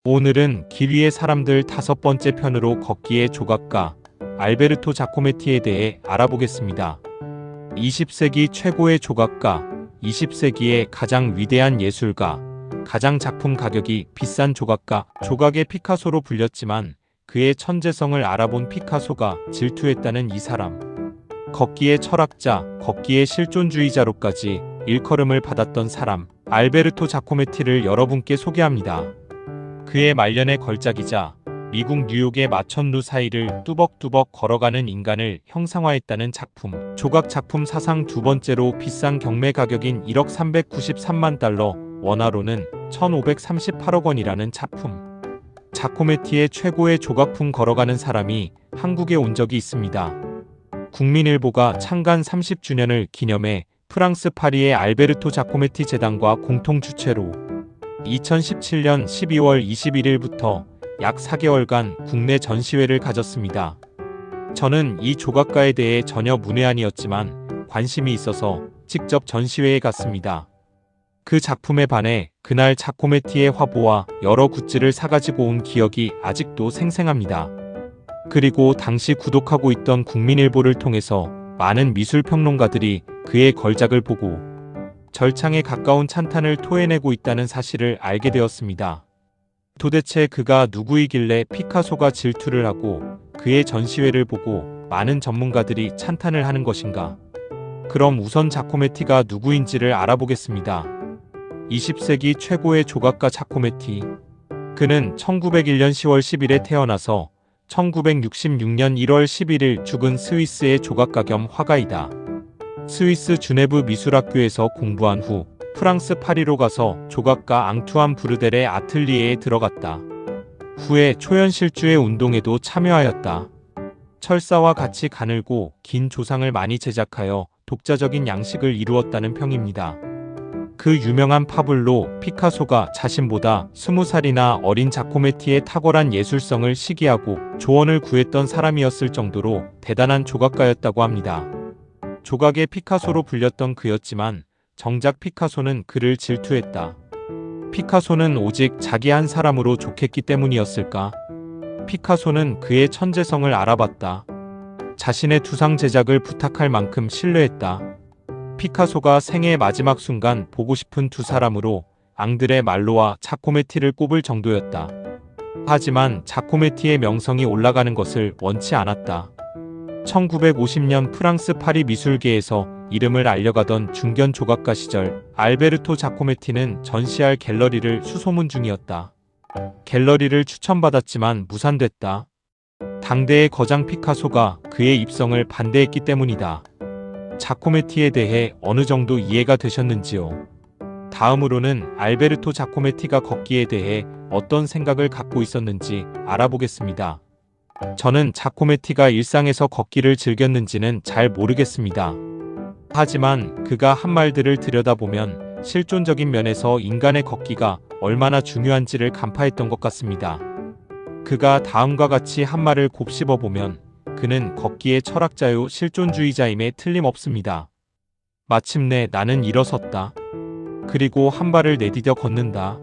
오늘은 길 위의 사람들 5번째 편으로 걷기의 조각가 알베르토 자코메티에 대해 알아보겠습니다. 20세기 최고의 조각가, 20세기의 가장 위대한 예술가, 가장 작품 가격이 비싼 조각가, 조각의 피카소로 불렸지만 그의 천재성을 알아본 피카소가 질투했다는 이 사람. 걷기의 철학자, 걷기의 실존주의자로까지 일컬음을 받았던 사람, 알베르토 자코메티를 여러분께 소개합니다. 그의 말년의 걸작이자 미국 뉴욕의 마천루 사이를 뚜벅뚜벅 걸어가는 인간을 형상화했다는 작품. 조각 작품 사상 두 번째로 비싼 경매 가격인 1억 393만 달러, 원화로는 1538억 원이라는 작품. 자코메티의 최고의 조각품 걸어가는 사람이 한국에 온 적이 있습니다. 국민일보가 창간 30주년을 기념해 프랑스 파리의 알베르토 자코메티 재단과 공통 주최로 2017년 12월 21일부터 약 4개월간 국내 전시회를 가졌습니다. 저는 이 조각가에 대해 전혀 문외한이었지만 관심이 있어서 직접 전시회에 갔습니다. 그 작품에 반해 그날 자코메티의 화보와 여러 굿즈를 사가지고 온 기억이 아직도 생생합니다. 그리고 당시 구독하고 있던 국민일보를 통해서 많은 미술평론가들이 그의 걸작을 보고 절창에 가까운 찬탄을 토해내고 있다는 사실을 알게 되었습니다. 도대체 그가 누구이길래 피카소가 질투를 하고 그의 전시회를 보고 많은 전문가들이 찬탄을 하는 것인가? 그럼 우선 자코메티가 누구인지를 알아보겠습니다. 20세기 최고의 조각가 자코메티. 그는 1901년 10월 10일에 태어나서 1966년 1월 11일 죽은 스위스의 조각가 겸 화가이다. 스위스 주네브 미술학교에서 공부한 후 프랑스 파리로 가서 조각가 앙투안 브르델의 아틀리에에 들어갔다. 후에 초연실주의 운동에도 참여하였다. 철사와 같이 가늘고 긴 조상을 많이 제작하여 독자적인 양식을 이루었다는 평입니다. 그 유명한 파블로 피카소가 자신보다 20살이나 어린 자코메티의 탁월한 예술성을 시기하고 조언을 구했던 사람이었을 정도로 대단한 조각가였다고 합니다. 조각의 피카소로 불렸던 그였지만 정작 피카소는 그를 질투했다. 피카소는 오직 자기 한 사람으로 좋겠기 때문이었을까? 피카소는 그의 천재성을 알아봤다. 자신의 두상 제작을 부탁할 만큼 신뢰했다. 피카소가 생애의 마지막 순간 보고 싶은 두 사람으로 앙드레 말로와 자코메티를 꼽을 정도였다. 하지만 자코메티의 명성이 올라가는 것을 원치 않았다. 1950년 프랑스 파리 미술계에서 이름을 알려가던 중견 조각가 시절 알베르토 자코메티는 전시할 갤러리를 수소문 중이었다. 갤러리를 추천받았지만 무산됐다. 당대의 거장 피카소가 그의 입성을 반대했기 때문이다. 자코메티에 대해 어느 정도 이해가 되셨는지요? 다음으로는 알베르토 자코메티가 걷기에 대해 어떤 생각을 갖고 있었는지 알아보겠습니다. 저는 자코메티가 일상에서 걷기를 즐겼는지는 잘 모르겠습니다. 하지만 그가 한 말들을 들여다보면 실존적인 면에서 인간의 걷기가 얼마나 중요한지를 간파했던 것 같습니다. 그가 다음과 같이 한 말을 곱씹어보면 그는 걷기의 철학자요 실존주의자임에 틀림없습니다. 마침내 나는 일어섰다. 그리고 한 발을 내디뎌 걷는다.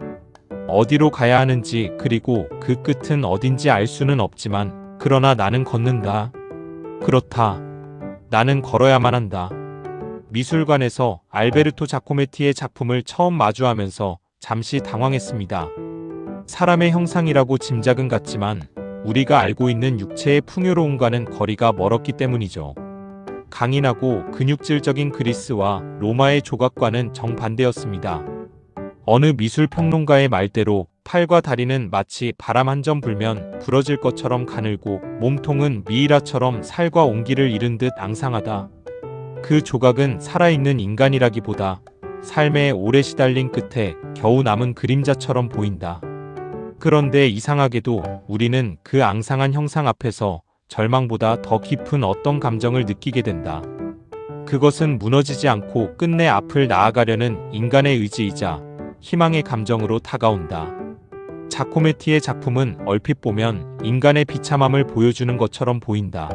어디로 가야 하는지 그리고 그 끝은 어딘지 알 수는 없지만 그러나 나는 걷는다. 그렇다. 나는 걸어야만 한다. 미술관에서 알베르토 자코메티의 작품을 처음 마주하면서 잠시 당황했습니다. 사람의 형상이라고 짐작은 갔지만 우리가 알고 있는 육체의 풍요로움과는 거리가 멀었기 때문이죠. 강인하고 근육질적인 그리스와 로마의 조각과는 정반대였습니다. 어느 미술평론가의 말대로 팔과 다리는 마치 바람 한 점 불면 부러질 것처럼 가늘고 몸통은 미이라처럼 살과 온기를 잃은 듯 앙상하다. 그 조각은 살아있는 인간이라기보다 삶에 오래 시달린 끝에 겨우 남은 그림자처럼 보인다. 그런데 이상하게도 우리는 그 앙상한 형상 앞에서 절망보다 더 깊은 어떤 감정을 느끼게 된다. 그것은 무너지지 않고 끝내 앞을 나아가려는 인간의 의지이자 희망의 감정으로 다가온다. 자코메티의 작품은 얼핏 보면 인간의 비참함을 보여주는 것처럼 보인다.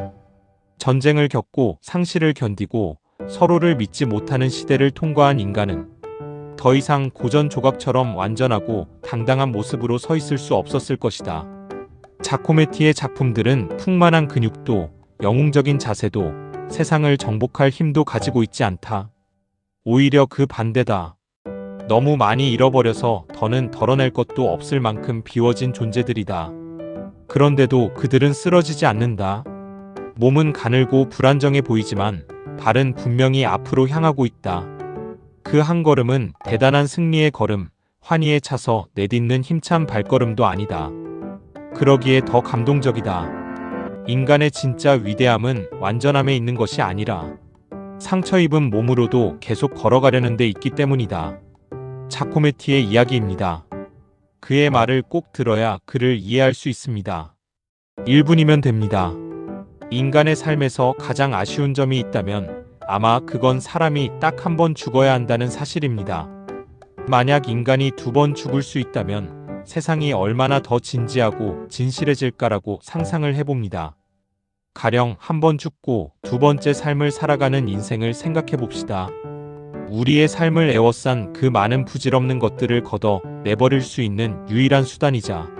전쟁을 겪고 상실을 견디고 서로를 믿지 못하는 시대를 통과한 인간은 더 이상 고전 조각처럼 완전하고 당당한 모습으로 서 있을 수 없었을 것이다. 자코메티의 작품들은 풍만한 근육도 영웅적인 자세도 세상을 정복할 힘도 가지고 있지 않다. 오히려 그 반대다. 너무 많이 잃어버려서 더는 덜어낼 것도 없을 만큼 비워진 존재들이다. 그런데도 그들은 쓰러지지 않는다. 몸은 가늘고 불안정해 보이지만 발은 분명히 앞으로 향하고 있다. 그 한 걸음은 대단한 승리의 걸음, 환희에 차서 내딛는 힘찬 발걸음도 아니다. 그러기에 더 감동적이다. 인간의 진짜 위대함은 완전함에 있는 것이 아니라 상처 입은 몸으로도 계속 걸어가려는 데 있기 때문이다. 자코메티의 이야기입니다. 그의 말을 꼭 들어야 그를 이해할 수 있습니다. 1분이면 됩니다. 인간의 삶에서 가장 아쉬운 점이 있다면 아마 그건 사람이 딱 한 번 죽어야 한다는 사실입니다. 만약 인간이 2번 죽을 수 있다면 세상이 얼마나 더 진지하고 진실해질까라고 상상을 해봅니다. 가령 한 번 죽고 2번째 삶을 살아가는 인생을 생각해 봅시다. 우리의 삶을 에워싼 그 많은 부질없는 것들을 걷어 내버릴 수 있는 유일한 수단이자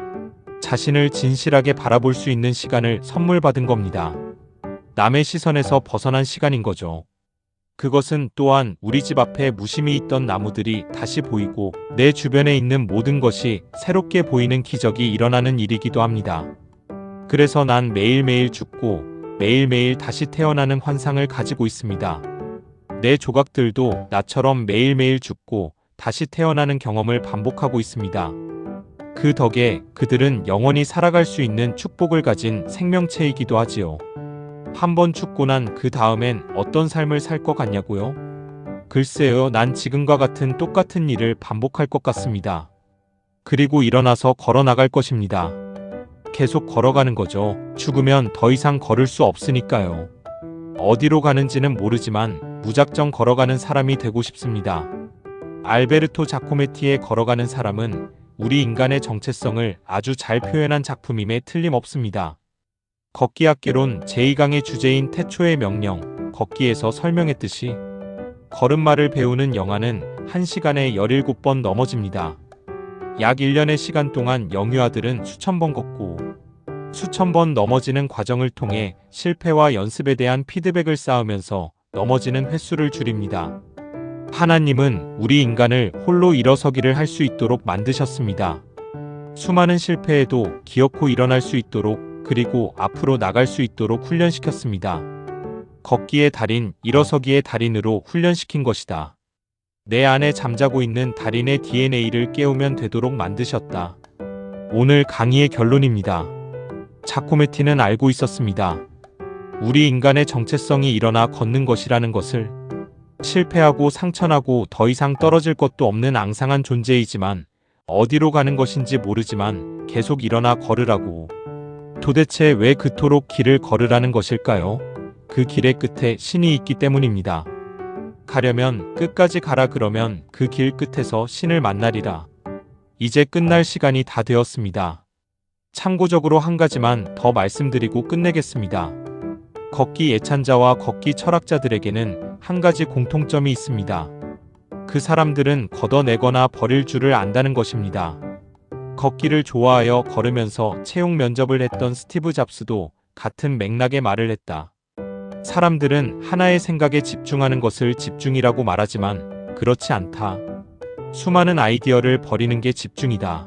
자신을 진실하게 바라볼 수 있는 시간을 선물 받은 겁니다. 남의 시선에서 벗어난 시간인 거죠. 그것은 또한 우리 집 앞에 무심히 있던 나무들이 다시 보이고 내 주변에 있는 모든 것이 새롭게 보이는 기적이 일어나는 일이기도 합니다. 그래서 난 매일매일 죽고 매일매일 다시 태어나는 환상을 가지고 있습니다. 내 조각들도 나처럼 매일매일 죽고 다시 태어나는 경험을 반복하고 있습니다. 그 덕에 그들은 영원히 살아갈 수 있는 축복을 가진 생명체이기도 하지요. 한번 죽고 난 그 다음엔 어떤 삶을 살 것 같냐고요? 글쎄요, 난 지금과 같은 똑같은 일을 반복할 것 같습니다. 그리고 일어나서 걸어 나갈 것입니다. 계속 걸어가는 거죠. 죽으면 더 이상 걸을 수 없으니까요. 어디로 가는지는 모르지만 무작정 걸어가는 사람이 되고 싶습니다. 알베르토 자코메티의 걸어가는 사람은 우리 인간의 정체성을 아주 잘 표현한 작품임에 틀림없습니다. 걷기 학개론 제2강의 주제인 태초의 명령, 걷기에서 설명했듯이 걸음마를 배우는 영아는 1시간에 17번 넘어집니다. 약 1년의 시간 동안 영유아들은 수천 번 걷고 수천 번 넘어지는 과정을 통해 실패와 연습에 대한 피드백을 쌓으면서 넘어지는 횟수를 줄입니다. 하나님은 우리 인간을 홀로 일어서기를 할 수 있도록 만드셨습니다. 수많은 실패에도 기어코 일어날 수 있도록 그리고 앞으로 나갈 수 있도록 훈련시켰습니다. 걷기의 달인, 일어서기의 달인으로 훈련시킨 것이다. 내 안에 잠자고 있는 달인의 DNA를 깨우면 되도록 만드셨다. 오늘 강의의 결론입니다. 자코메티는 알고 있었습니다. 우리 인간의 정체성이 일어나 걷는 것이라는 것을. 실패하고 상처나고 더 이상 떨어질 것도 없는 앙상한 존재이지만 어디로 가는 것인지 모르지만 계속 일어나 걸으라고. 도대체 왜 그토록 길을 걸으라는 것일까요? 그 길의 끝에 신이 있기 때문입니다. 가려면 끝까지 가라, 그러면 그 길 끝에서 신을 만나리라. 이제 끝날 시간이 다 되었습니다. 참고적으로 한 가지만 더 말씀드리고 끝내겠습니다. 걷기 애찬자와 걷기 철학자들에게는 한 가지 공통점이 있습니다. 그 사람들은 걷어내거나 버릴 줄을 안다는 것입니다. 걷기를 좋아하여 걸으면서 채용 면접을 했던 스티브 잡스도 같은 맥락의 말을 했다. 사람들은 하나의 생각에 집중하는 것을 집중이라고 말하지만 그렇지 않다. 수많은 아이디어를 버리는 게 집중이다.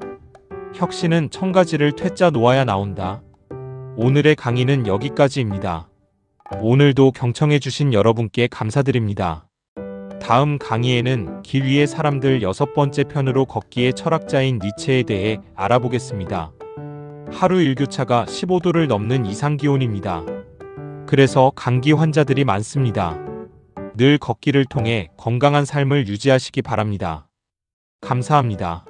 혁신은 1000가지를 퇴짜 놓아야 나온다. 오늘의 강의는 여기까지입니다. 오늘도 경청해주신 여러분께 감사드립니다. 다음 강의에는 길 위의 사람들 6번째 편으로 걷기의 철학자인 니체에 대해 알아보겠습니다. 하루 일교차가 15도를 넘는 이상기온입니다. 그래서 감기 환자들이 많습니다. 늘 걷기를 통해 건강한 삶을 유지하시기 바랍니다. 감사합니다.